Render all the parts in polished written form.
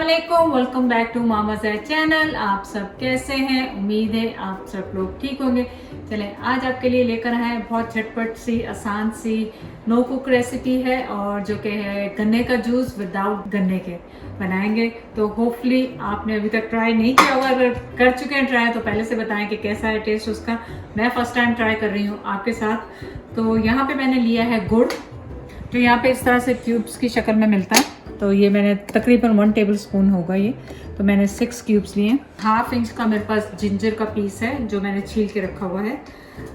अस्सलामुअलैकुम, welcome back to Mama Z channel. आप सब कैसे हैं? उम्मीद है आप सब लोग ठीक होंगे। चलें, आज आपके लिए लेकर आए हैं बहुत झटपट सी आसान सी नो कुक रेसिपी है, और जो कि है गन्ने का जूस विदाउट गन्ने के बनाएंगे। तो होपफुली आपने अभी तक ट्राई नहीं किया होगा, अगर कर चुके हैं ट्राई तो पहले से बताएं कि कैसा है टेस्ट उसका। मैं फर्स्ट टाइम ट्राई कर रही हूँ आपके साथ। तो यहाँ पे मैंने लिया है गुड़, जो यहाँ पे इस तरह से क्यूब्स की शक्ल में मिलता है। तो ये मैंने तकरीबन 1 टेबल स्पून होगा ये, तो मैंने 6 क्यूब्स लिए हैं। 1/2 इंच का मेरे पास जिंजर का पीस है जो मैंने छील के रखा हुआ है,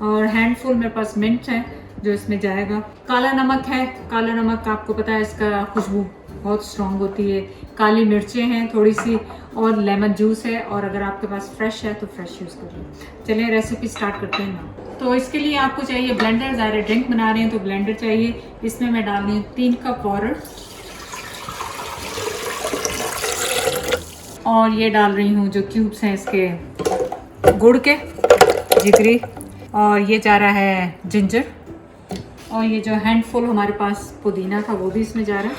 और हैंडफुल मेरे पास मिंट है जो इसमें जाएगा। काला नमक है, काला नमक आपको पता है इसका खुशबू बहुत स्ट्रॉन्ग होती है। काली मिर्चें हैं थोड़ी सी, और लेमन जूस है, और अगर आपके पास फ्रेश है तो फ्रेश यूज़ कर लो। चलिए रेसिपी स्टार्ट करते हैं ना। तो इसके लिए आपको चाहिए ब्लेंडर। ज़्यादा ड्रिंक बना रहे हैं तो ब्लेंडर चाहिए। इसमें मैं डाल रही हूँ 3 कप वाटर, और ये डाल रही हूँ जो क्यूब्स हैं इसके गुड़ के जिगरी, और ये जा रहा है जिंजर, और ये जो हैंडफुल हमारे पास पुदीना था वो भी इसमें जा रहा है।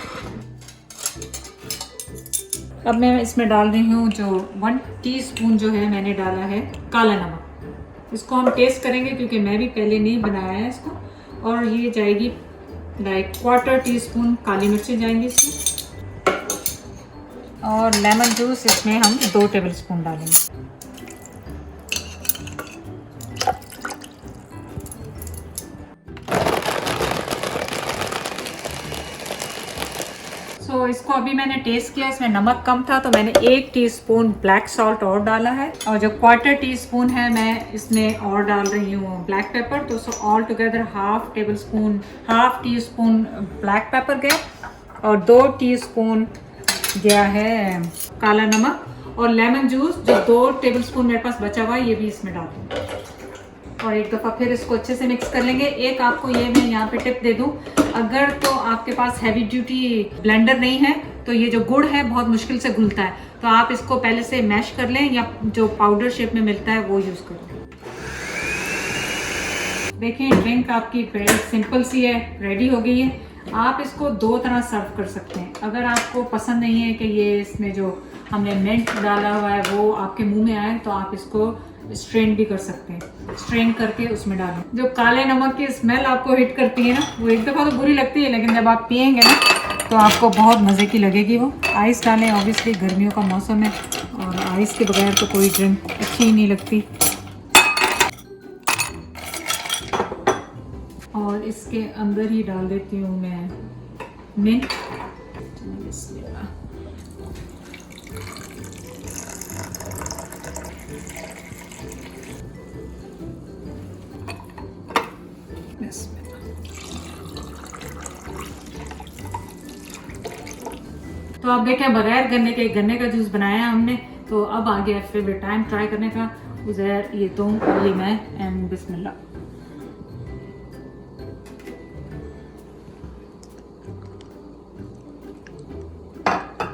अब मैं इसमें डाल रही हूँ जो 1 टीस्पून जो है मैंने डाला है काला नमक। इसको हम टेस्ट करेंगे क्योंकि मैं भी पहले नहीं बनाया है इसको। और ये जाएगी लाइक 1/4 टीस्पून काली मिर्ची जाएंगी इसमें, और लेमन जूस इसमें हम 2 टेबल स्पून डालेंगे। तो इसको अभी मैंने टेस्ट किया, इसमें नमक कम था तो मैंने 1 टीस्पून ब्लैक सॉल्ट और डाला है, और जो 1/4 टीस्पून है मैं इसमें और डाल रही हूँ ब्लैक पेपर। तो all together 1/2 teaspoon black pepper गया, और 2 टीस्पून गया है काला नमक, और लेमन जूस जो 2 टेबलस्पून मेरे पास बचा हुआ है ये भी इसमें डाल दूँ, और एक दफ़ा फिर इसको अच्छे से मिक्स कर लेंगे। एक आपको ये मैं यहाँ पे टिप दे दूँ, अगर तो आपके पास हैवी ड्यूटी ब्लेंडर नहीं है तो ये जो गुड़ है बहुत मुश्किल से घुलता है, तो आप इसको पहले से मैश कर लें, या जो पाउडर शेप में मिलता है वो यूज़ करें। देखिए ड्रिंक आपकी वेरी सिंपल सी है, रेडी हो गई है। आप इसको 2 तरह सर्व कर सकते हैं। अगर आपको पसंद नहीं है कि ये इसमें जो हमने मिंट डाला हुआ है वो आपके मुंह में आए, तो आप इसको स्ट्रेन भी कर सकते हैं। स्ट्रेन करके उसमें डालें। जो काले नमक की स्मेल आपको हिट करती है ना, वो एक दफ़ा तो बुरी लगती है, लेकिन जब आप पियेंगे ना तो आपको बहुत मज़े की लगेगी वो। आइस डालें, ऑब्वियसली गर्मियों का मौसम है और आइस के बगैर तो कोई ड्रिंक अच्छी ही नहीं लगती। और इसके अंदर ही डाल देती हूँ मैं मिंट। तो आप देखें बगैर गन्ने का जूस बनाया हमने। तो अब आ गया फेवरेट टाइम ट्राई करने का। उज़ैर ये तुम, ये मैं, एंड बिस्मिल्लाह।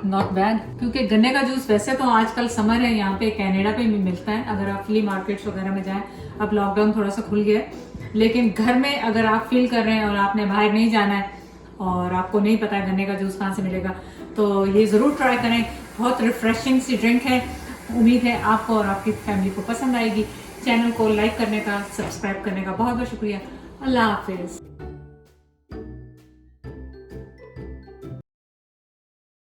नॉट बैड, क्योंकि गन्ने का जूस वैसे तो आजकल समर है, यहाँ पे कनाडा पे भी मिलता है अगर आप फ्ली मार्केट्स वगैरह में जाएं। अब लॉकडाउन थोड़ा सा खुल गया है, लेकिन घर में अगर आप फील कर रहे हैं और आपने बाहर नहीं जाना है और आपको नहीं पता है गन्ने का जूस कहाँ से मिलेगा, तो ये ज़रूर ट्राई करें। बहुत रिफ्रेशिंग सी ड्रिंक है। उम्मीद है आपको और आपकी फैमिली को पसंद आएगी। चैनल को लाइक करने का, सब्सक्राइब करने का बहुत बहुत शुक्रिया। अल्लाह हाफिज़।